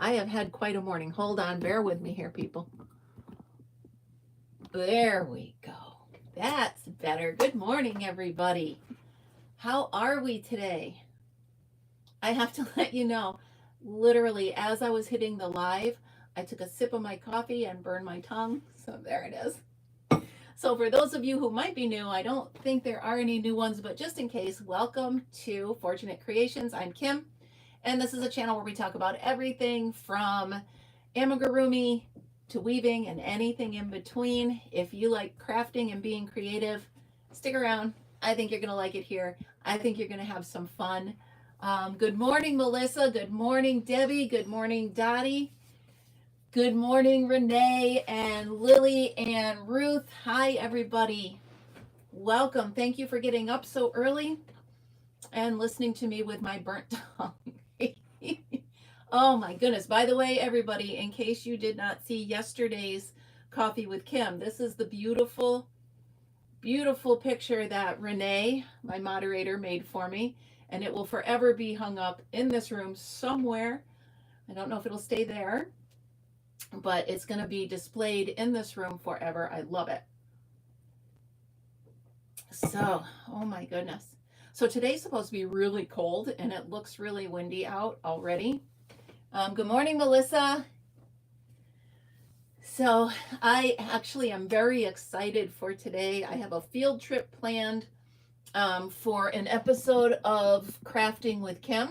I have had quite a morning. Hold on, bear with me here, people. There we go. That's better. Good morning, everybody. How are we today? I have to let you know, literally, as I was hitting the live, I took a sip of my coffee and burned my tongue. So there it is. So for those of you who might be new, I don't think there are any new ones, but just in case, welcome to FortuneKnitt Creations. I'm Kim, and this is a channel where we talk about everything from amigurumi to weaving and anything in between. If you like crafting and being creative, stick around. I think you're going to like it here. I think you're going to have some fun. Good morning, Melissa. Good morning, Debbie. Good morning, Dottie. Good morning, Renee and Lily and Ruth. Hi, everybody. Welcome. Thank you for getting up so early and listening to me with my burnt tongue. Oh my goodness. By the way, everybody, in case you did not see yesterday's Coffee with Kim, this is the beautiful, beautiful picture that Renee, my moderator, made for me. And it will forever be hung up in this room somewhere. I don't know if it'll stay there, but it's going to be displayed in this room forever. I love it. So, oh my goodness. So today's supposed to be really cold and it looks really windy out already. Good morning, Melissa. So I actually am very excited for today. I have a field trip planned for an episode of Crafting with Kim.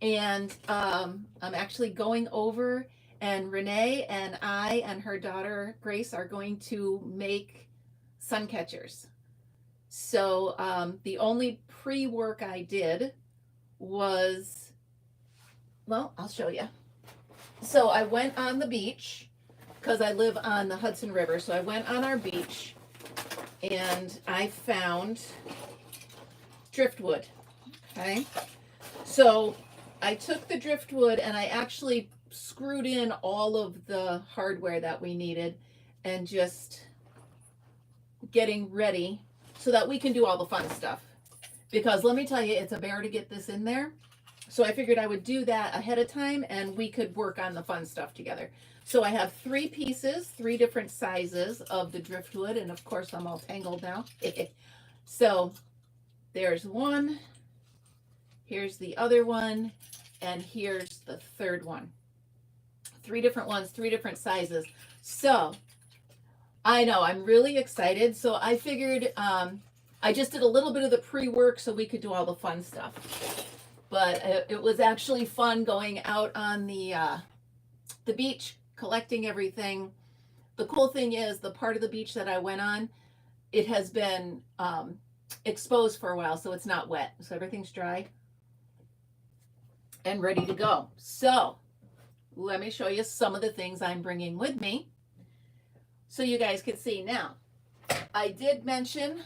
And I'm actually going over, and Renee and I and her daughter Grace are going to make sun catchers. So the only pre-work I did was, well, I'll show you. So I went on the beach because I live on the Hudson River. So I went on our beach and I found driftwood. Okay. So I took the driftwood and I actually screwed in all of the hardware that we needed and just getting ready so that we can do all the fun stuff. Because let me tell you, it's a bear to get this in there. So I figured I would do that ahead of time and we could work on the fun stuff together. So I have 3 pieces, 3 different sizes of the driftwood. And of course, I'm all tangled now. So there's one. Here's the other one. And here's the third one. 3 different ones, 3 different sizes. So I know I'm really excited. So I figured I just did a little bit of the pre-work so we could do all the fun stuff. But it was actually fun going out on the beach, collecting everything. The cool thing is the part of the beach that I went on, it has been exposed for a while, so it's not wet. So everything's dry and ready to go. So let me show you some of the things I'm bringing with me so you guys can see. Now, I did mention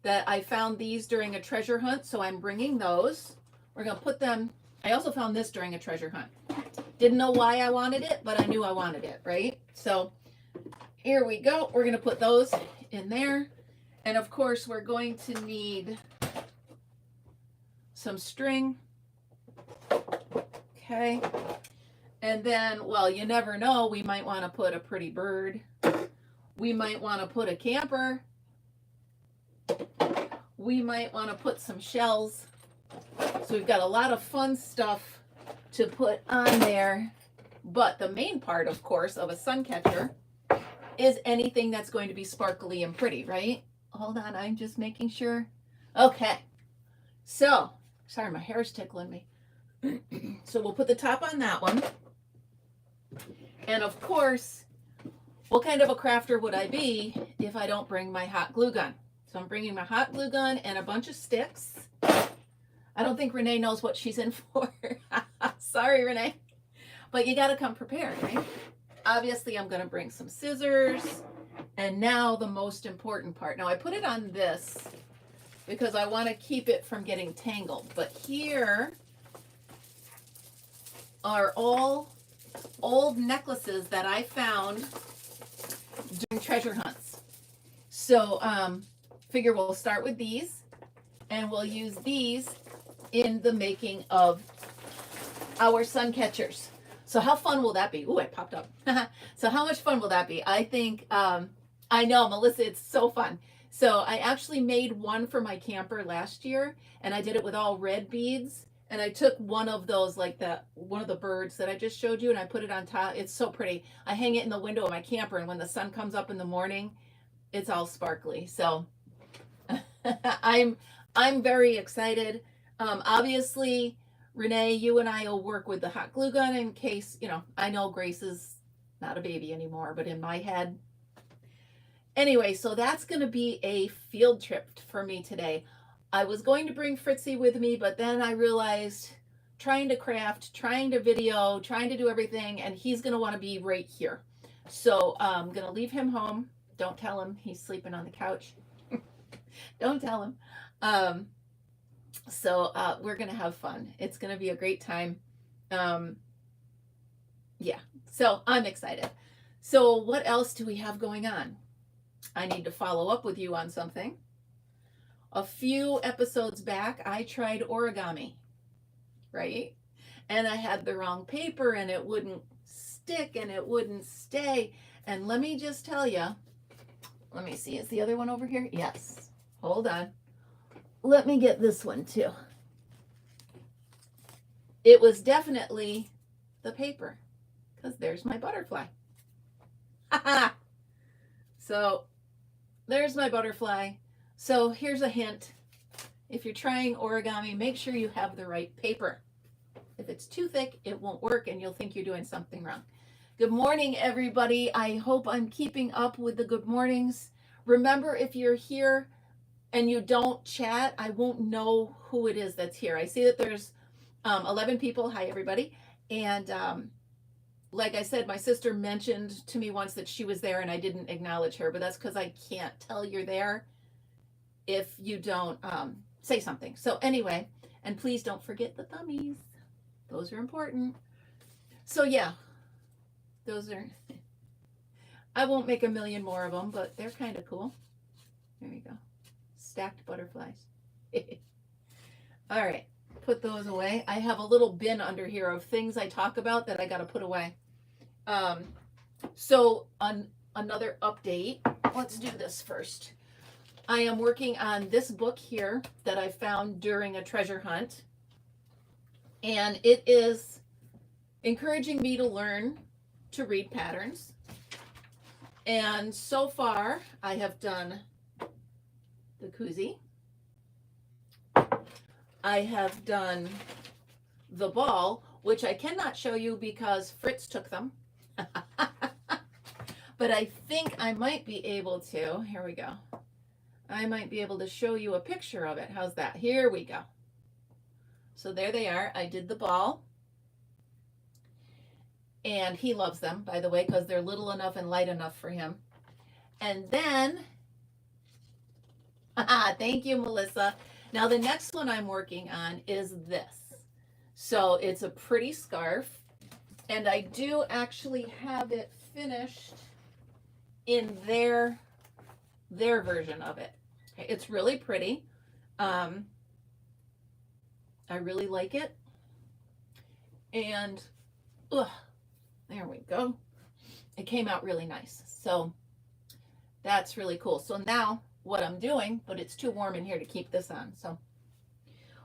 that I found these during a treasure hunt, so I'm bringing those. We're going to put them, I also found this during a treasure hunt. Didn't know why I wanted it, but I knew I wanted it, right? So here we go. We're going to put those in there. And of course, we're going to need some string. Okay. And then, well, you never know. We might want to put a pretty bird. We might want to put a camper. We might want to put some shells. So we've got a lot of fun stuff to put on there. But the main part, of course, of a sun catcher is anything that's going to be sparkly and pretty, right? Hold on, I'm just making sure. Okay. So, sorry, my hair's tickling me. So we'll put the top on that one. And of course, what kind of a crafter would I be if I don't bring my hot glue gun? So I'm bringing my hot glue gun and a bunch of sticks. I don't think Renee knows what she's in for. Sorry, Renee. But you got to come prepared, right? Obviously, I'm going to bring some scissors. And now the most important part. Now, I put it on this because I want to keep it from getting tangled. But here are all old necklaces that I found during treasure hunts. So, figure we'll start with these. And we'll use these in the making of our sun catchers. So how fun will that be? Ooh, it popped up. So how much fun will that be? I think, I know, Melissa, it's so fun. So I actually made one for my camper last year, and I did it with all red beads. And I took one of those, like one of the birds that I just showed you, and I put it on top. It's so pretty. I hang it in the window of my camper, and when the sun comes up in the morning, it's all sparkly. So I'm very excited. Obviously, Renee, you and I will work with the hot glue gun in case, I know Grace is not a baby anymore, but in my head. Anyway, so that's going to be a field trip for me today. I was going to bring Fritzy with me, but then I realized trying to craft, trying to video, trying to do everything, and he's going to want to be right here. So I'm going to leave him home. Don't tell him he's sleeping on the couch. Don't tell him. So we're going to have fun. It's going to be a great time. Yeah, so I'm excited. So what else do we have going on? I need to follow up with you on something. A few episodes back, I tried origami, right? And I had the wrong paper and it wouldn't stick and it wouldn't stay. And let me just tell you, let me see, is the other one over here? Yes. Hold on. Let me get this one too. It was definitely the paper, because there's my butterfly. So there's my butterfly. So here's a hint. If you're trying origami, make sure you have the right paper. If it's too thick, it won't work and you'll think you're doing something wrong. Good morning, everybody. I hope I'm keeping up with the good mornings. Remember, if you're here and you don't chat, I won't know who it is that's here. I see that there's 11 people. Hi, everybody. And like I said, my sister mentioned to me once that she was there and I didn't acknowledge her, but that's because I can't tell you're there if you don't say something. So anyway, and please don't forget the thummies. Those are important. So yeah, those are, I won't make a million more of them, but they're kind of cool. There we go. Stacked butterflies. All right, put those away. I have a little bin under here of things I talk about that I got to put away. So on another update, let's do this first. I am working on this book here that I found during a treasure hunt. And it is encouraging me to learn to read patterns. And so far, I have done the koozie. I have done the ball, which I cannot show you because Fritz took them. But I think I might be able to. Here we go. I might be able to show you a picture of it. How's that? Here we go. So there they are. I did the ball. And he loves them, by the way, because they're little enough and light enough for him. And then, thank you, Melissa. Now the next one I'm working on is this. So it's a pretty scarf. And I do actually have it finished in their version of it. It's really pretty. I really like it. And there we go. It came out really nice. So that's really cool. So now what I'm doing, but it's too warm in here to keep this on. So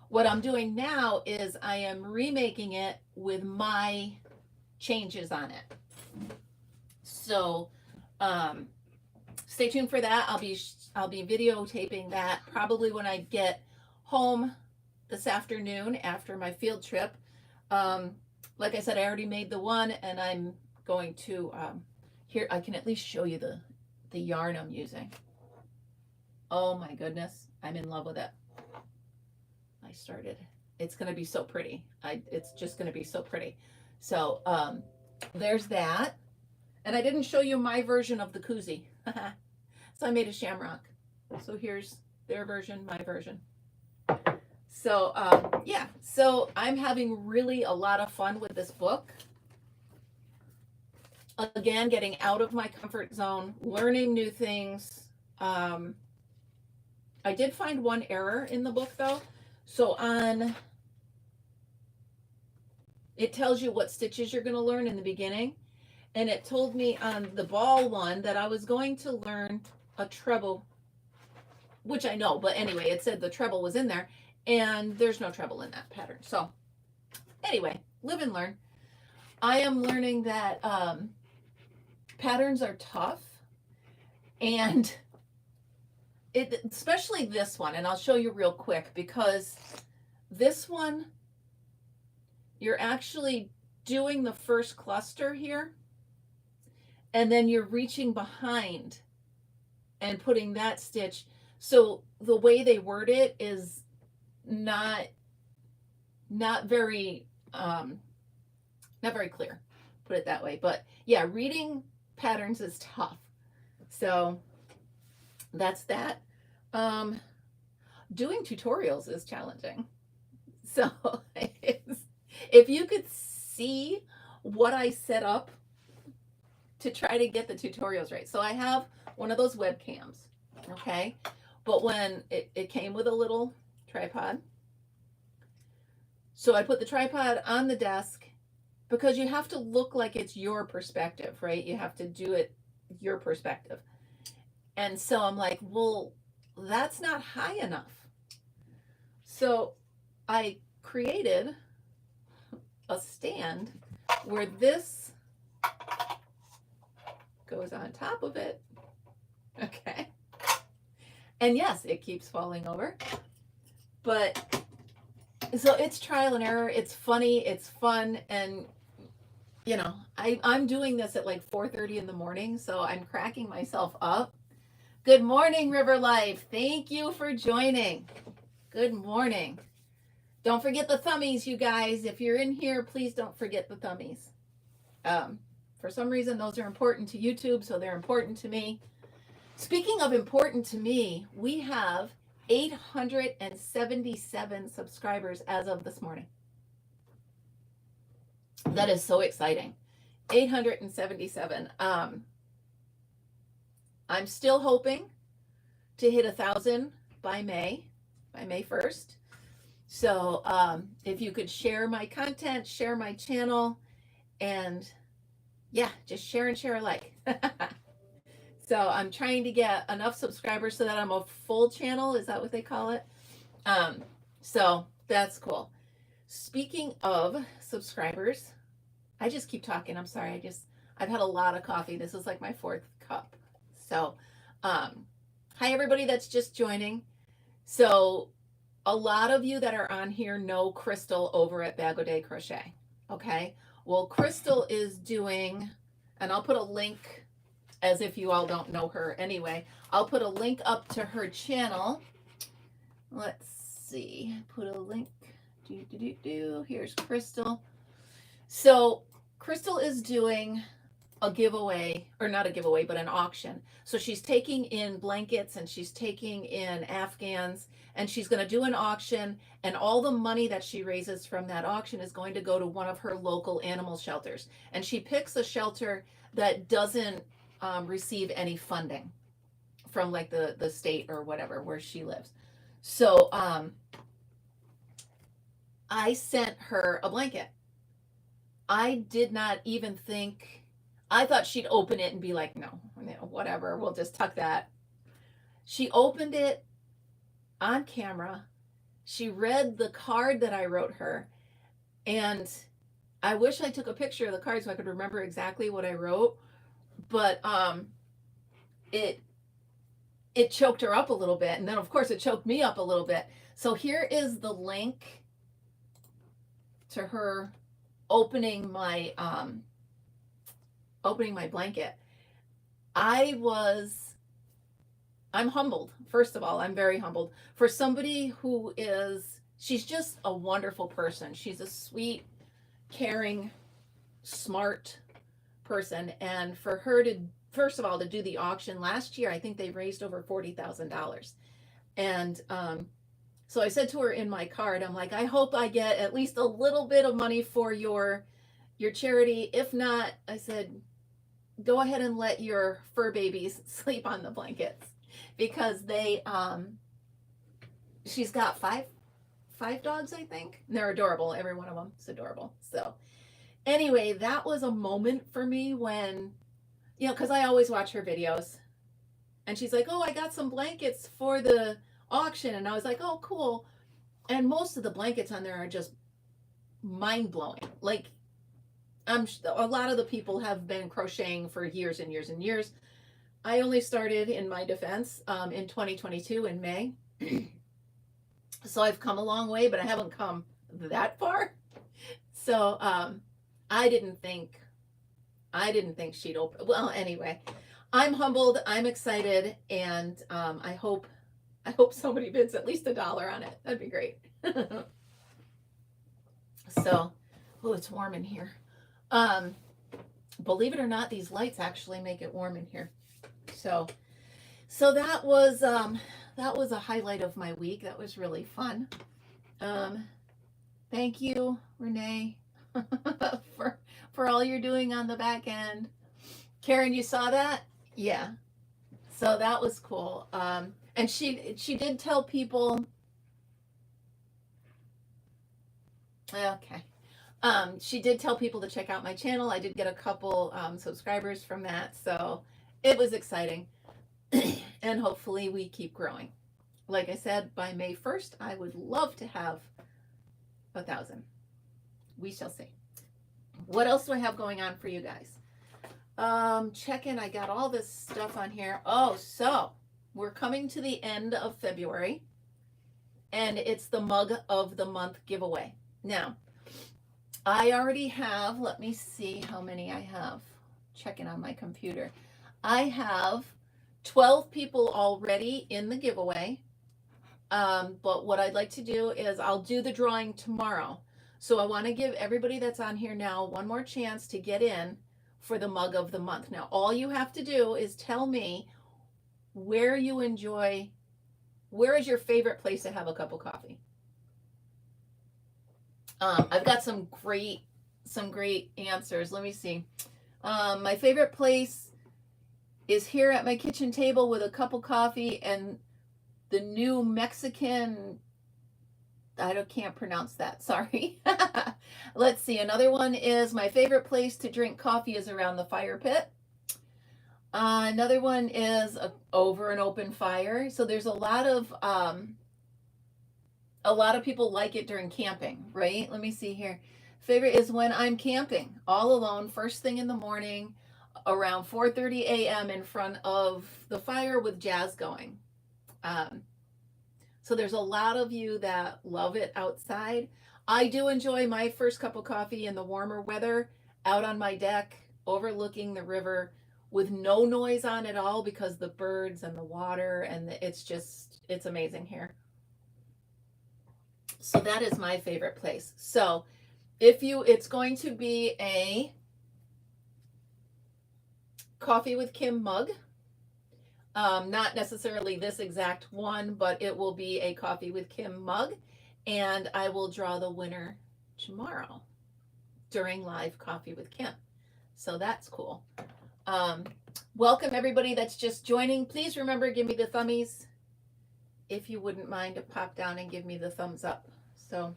what I'm doing now is I am remaking it with my changes on it. So stay tuned for that. I'll be videotaping that probably when I get home this afternoon after my field trip. Like I said, I already made the one, and I'm going to here I can at least show you the yarn I'm using. Oh my goodness, I'm in love with it. I started. It's going to be so pretty. It's just going to be so pretty. So there's that. And I didn't show you my version of the koozie. So I made a shamrock. So here's their version, my version. So yeah, so I'm having really a lot of fun with this book. Again, getting out of my comfort zone, learning new things. I did find one error in the book though. So on It tells you what stitches you're going to learn in the beginning. And it told me on the ball one that I was going to learn a treble, which I know, but anyway, it said the treble was in there, and there's no treble in that pattern. So anyway, live and learn. I am learning that patterns are tough, and especially this one, and I'll show you real quick, because this one, you're actually doing the first cluster here, and then you're reaching behind and putting that stitch. So the way they word it is not very clear, put it that way. But yeah, reading patterns is tough. So that's that. Doing tutorials is challenging. So if you could see what I set up to try to get the tutorials right. So I have one of those webcams, okay? But when it came with a little tripod. So I put the tripod on the desk because you have to look like it's your perspective, right? You have to do it your perspective. And so I'm like, well, that's not high enough. So I created a stand where this goes on top of it. Okay. And yes, it keeps falling over. But so it's trial and error. It's funny. It's fun. And, you know, I'm doing this at like 4:30 in the morning. So I'm cracking myself up. Good morning, River Life. Thank you for joining. Good morning. Don't forget the thummies, you guys. If you're in here, please don't forget the thummies. For some reason, those are important to YouTube, so they're important to me. Speaking of important to me, we have 877 subscribers as of this morning. That is so exciting. 877. I'm still hoping to hit 1,000 by May 1st. So if you could share my content, share my channel, and yeah, just share and share alike. So I'm trying to get enough subscribers so that I'm a full channel. Is that what they call it? So that's cool. Speaking of subscribers, I just keep talking. I'm sorry. I've had a lot of coffee. This is like my 4th cup. So, hi everybody that's just joining. So a lot of you that are on here know Crystal over at Bag O' Day Crochet. Okay. Well, Crystal is doing, and I'll put a link, as if you all don't know her anyway, I'll put a link up to her channel. Let's see, put a link. Here's Crystal. So Crystal is doing a giveaway, or not a giveaway, but an auction. So she's taking in blankets and she's taking in Afghans, and she's going to do an auction, and all the money that she raises from that auction is going to go to one of her local animal shelters. And she picks a shelter that doesn't receive any funding from like the state or whatever where she lives. So I sent her a blanket. I did not even think, I thought she'd open it and be like, no, whatever, we'll just tuck that. She opened it on camera. She read the card that I wrote her, and I wish I took a picture of the card so I could remember exactly what I wrote, but it choked her up a little bit, and then of course it choked me up a little bit. So here is the link to her opening my blanket. I'm humbled. First of all, I'm very humbled for somebody who she's just a wonderful person. She's a sweet, caring, smart person. And for her to, first of all, to do the auction last year, I think they raised over $40,000. And so I said to her in my card, I'm like, I hope I get at least a little bit of money for your charity. If not, I said, go ahead and let your fur babies sleep on the blankets, because they she's got five 5 dogs, I think. And they're adorable. Every one of them is adorable. So anyway, that was a moment for me when, you know, because I always watch her videos. And she's like, oh, I got some blankets for the auction. And I was like, oh, cool. And most of the blankets on there are just mind blowing. Like, a lot of the people have been crocheting for years and years and years. I only started, in my defense, in 2022 in May. So I've come a long way, but I haven't come that far. So I didn't think she'd open. Well, anyway, I'm humbled. I'm excited, and I hope somebody bids at least $1 on it. That'd be great. So, oh, it's warm in here. Believe it or not, these lights actually make it warm in here. So that was a highlight of my week. That was really fun. Thank you, Renee, for all you're doing on the back end. Karen, you saw that? Yeah. So that was cool. And she did tell people. Okay. She did tell people to check out my channel. I did get a couple subscribers from that, so it was exciting. And hopefully we keep growing. Like I said, by May 1st, I would love to have 1,000. We shall see. What else do I have going on for you guys? Check in. I got all this stuff on here. Oh, so we're coming to the end of February, and it's the Mug of the Month giveaway. Now, I already have, let me see how many I have. Checking on my computer. I have 12 people already in the giveaway. But what I'd like to do is I'll do the drawing tomorrow. So I want to give everybody that's on here now one more chance to get in for the Mug of the Month. Now, all you have to do is tell me where you enjoy, where is your favorite place to have a cup of coffee? I've got some great answers. Let me see. My favorite place is here at my kitchen table with a cup of coffee and the new Mexican, can't pronounce that, sorry. Let's see, another one is my favorite place to drink coffee is around the fire pit. Another one is over an open fire. So there's a lot of people like it during camping, right? Let me see here. Favorite is when I'm camping all alone, first thing in the morning, around 4:30 a.m. in front of the fire with jazz going. So there's a lot of you that love it outside. I do enjoy my first cup of coffee in the warmer weather, out on my deck, overlooking the river with no noise on at all because the birds and the water and it's amazing here. So that is my favorite place. So it's going to be a Coffee with Kim mug. Not necessarily this exact one, but it will be a Coffee with Kim mug. And I will draw the winner tomorrow during live Coffee with Kim. So that's cool. Welcome everybody that's just joining. Please remember, give me the thummies. If you wouldn't mind to pop down and give me the thumbs up. So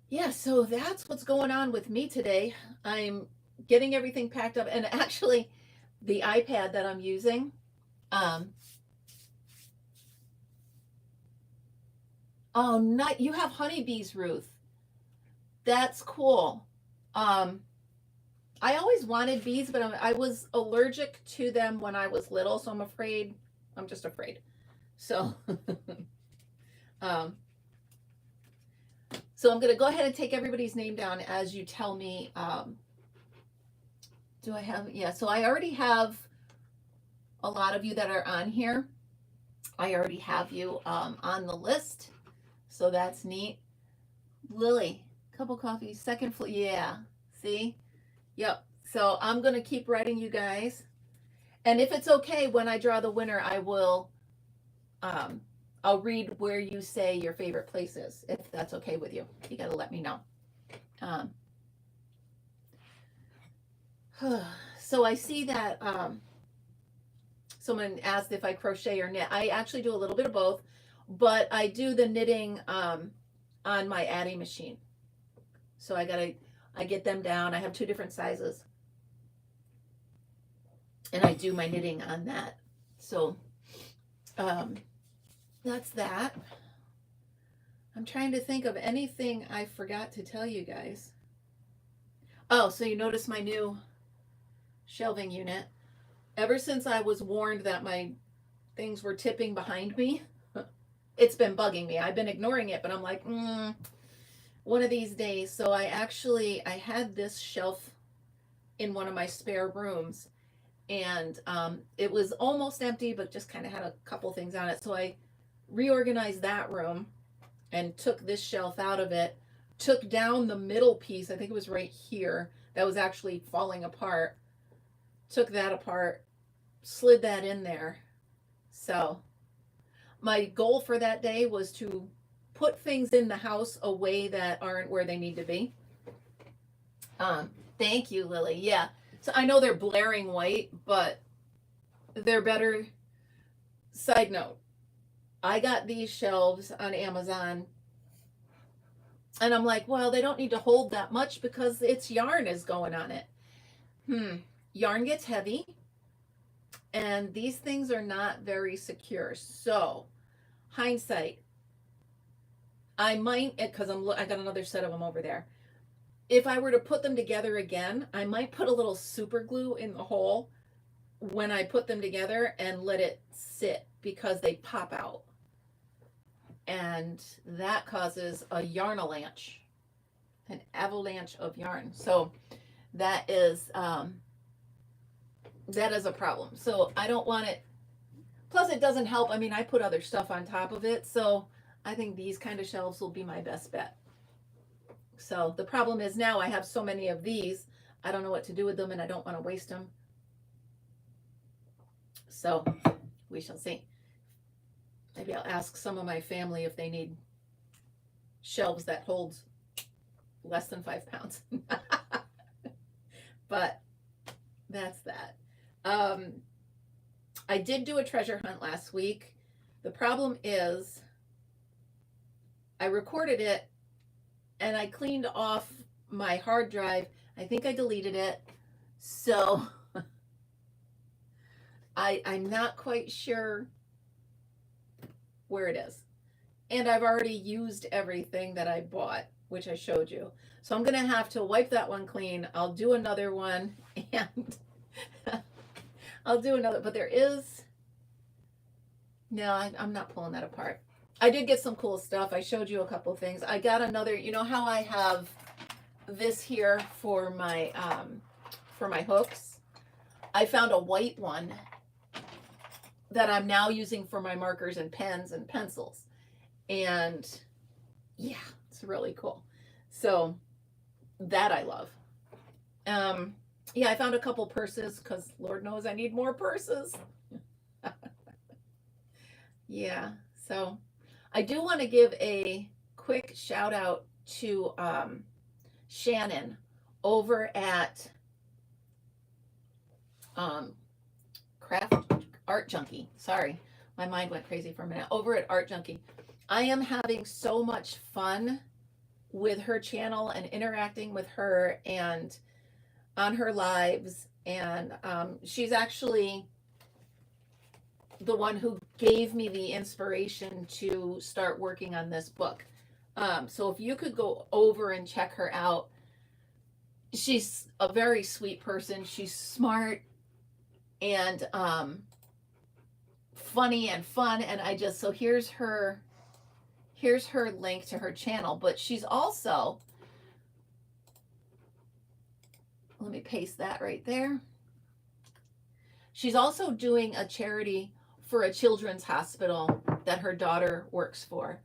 yeah, so that's what's going on with me today. I'm getting everything packed up, and actually the iPad that I'm using, oh, not, you have honeybees, Ruth. That's cool. I always wanted bees, but I was allergic to them when I was little, so I'm just afraid. So, so I'm going to go ahead and take everybody's name down as you tell me. Do I have, yeah, so I already have a lot of you that are on here. I already have you on the list. So that's neat. Lily, cup of coffee, second floor. Yeah, see? Yep. So I'm going to keep writing you guys. And if it's okay, when I draw the winner, I will, I'll read where you say your favorite place is, if that's okay with you. You got to let me know. So I see that someone asked if I crochet or knit. I actually do a little bit of both, but I do the knitting on my adding machine. So I get them down. I have 2 different sizes. And I do my knitting on that. So that's that. I'm trying to think of anything I forgot to tell you guys. Oh, so you notice my new shelving unit. Ever since I was warned that my things were tipping behind me, it's been bugging me. I've been ignoring it, but I'm like, one of these days. So I had this shelf in one of my spare rooms, and it was almost empty, but just kind of had a couple things on it. So I reorganized that room and took this shelf out of it, took down the middle piece. I think it was right here that was actually falling apart. Took that apart, slid that in there. So my goal for that day was to put things in the house away that aren't where they need to be. Thank you, Lily. Yeah. So I know they're blaring white, but they're better. Side note, I got these shelves on Amazon, and I'm like, well, they don't need to hold that much because its yarn is going on it. Yarn gets heavy, and these things are not very secure. So, hindsight, I might, because I got another set of them over there. If I were to put them together again, I might put a little super glue in the hole when I put them together and let it sit, because they pop out. And that causes a yarn avalanche, an avalanche of yarn. So that is a problem. So I don't want it. Plus, it doesn't help. I mean, I put other stuff on top of it. So I think these kind of shelves will be my best bet. So the problem is now I have so many of these, I don't know what to do with them, and I don't want to waste them. So we shall see. Maybe I'll ask some of my family if they need shelves that hold less than 5 pounds. But that's that. I did do a treasure hunt last week. The problem is I recorded it and I cleaned off my hard drive. I think I deleted it. So I'm not quite sure where it is. And I've already used everything that I bought, which I showed you. So I'm going to have to wipe that one clean. I'll do another one, and I'll do another, but there is, no, I'm not pulling that apart. I did get some cool stuff. I showed you a couple things. I got another, you know how I have this here for my hooks? I found a white one that I'm now using for my markers and pens and pencils. And yeah, it's really cool. So that I love. Yeah, I found a couple purses because Lord knows I need more purses. Yeah, so I do want to give a quick shout out to Shannon over at Craft Art Junkie. Sorry, my mind went crazy for a minute. Over at Art Junkie. I am having so much fun with her channel and interacting with her and on her lives. And she's actually the one who gave me the inspiration to start working on this book. So if you could go over and check her out, she's a very sweet person. She's smart and funny and fun. And I just, so here's her link to her channel, but she's also, let me paste that right there. She's also doing a charity for a children's hospital that her daughter works for.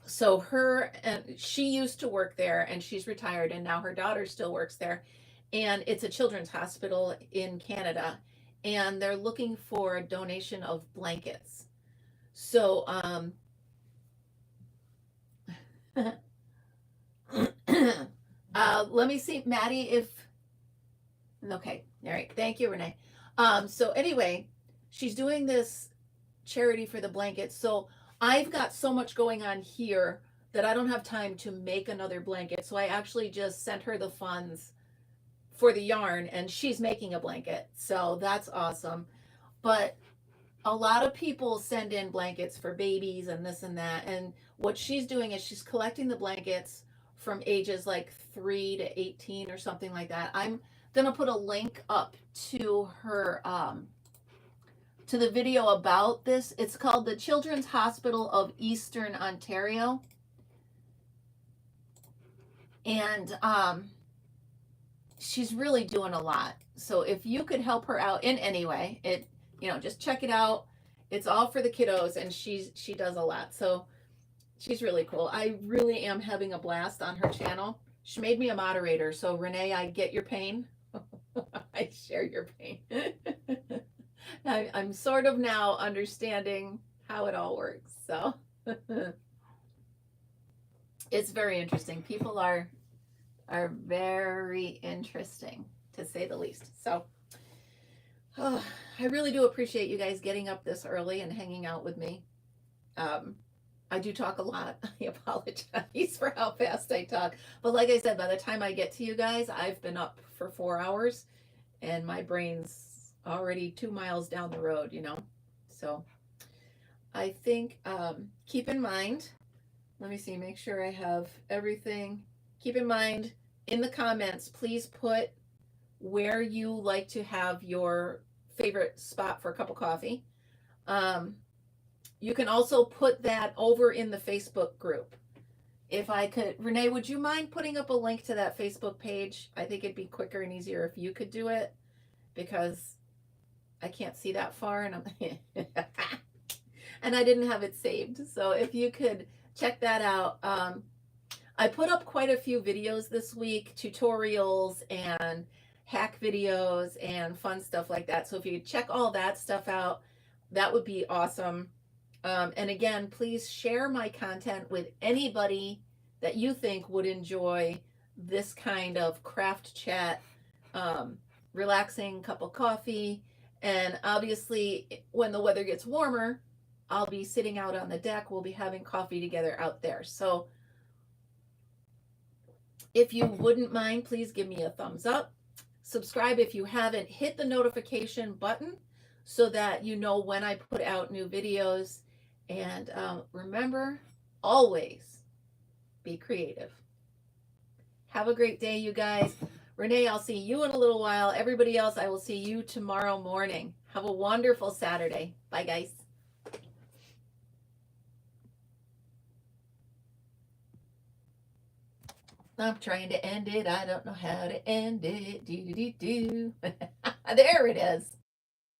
So she used to work there and she's retired, and now her daughter still works there. And it's a children's hospital in Canada, and they're looking for a donation of blankets. So let me see, Maddie, if, okay, all right, thank you, Renee. So anyway, she's doing this charity for the blankets. So I've got so much going on here that I don't have time to make another blanket. So I actually just sent her the funds for the yarn and she's making a blanket. So that's awesome. But a lot of people send in blankets for babies and this and that. And what she's doing is she's collecting the blankets from ages like 3 to 18 or something like that. I'm going to put a link up to her to the video about this. It's called the Children's Hospital of Eastern Ontario. And she's really doing a lot. So if you could help her out in any way, just check it out. It's all for the kiddos and she does a lot. So she's really cool. I really am having a blast on her channel. She made me a moderator. So Renee, I get your pain. I share your pain. I'm sort of now understanding how it all works. So it's very interesting. People are very interesting, to say the least. So I really do appreciate you guys getting up this early and hanging out with me. I do talk a lot. I apologize for how fast I talk. But like I said, by the time I get to you guys, I've been up for 4 hours and my brain's already 2 miles down the road, So I think, keep in mind, let me see, make sure I have everything. Keep in mind, in the comments, please put where you like to have your favorite spot for a cup of coffee. You can also put that over in the Facebook group. If I could, Renee, would you mind putting up a link to that Facebook page? I think it'd be quicker and easier if you could do it because I can't see that far and and I didn't have it saved. So if you could check that out. I put up quite a few videos this week, tutorials and hack videos and fun stuff like that. So if you check all that stuff out, that would be awesome. And again, please share my content with anybody that you think would enjoy this kind of craft chat, relaxing cup of coffee. And obviously, when the weather gets warmer, I'll be sitting out on the deck. We'll be having coffee together out there. So if you wouldn't mind, please give me a thumbs up. Subscribe if you haven't. Hit the notification button so that you know when I put out new videos. And remember, always be creative. Have a great day, you guys. Renee, I'll see you in a little while. Everybody else, I will see you tomorrow morning. Have a wonderful Saturday. Bye, guys. I'm trying to end it. I don't know how to end it. Do. There it is.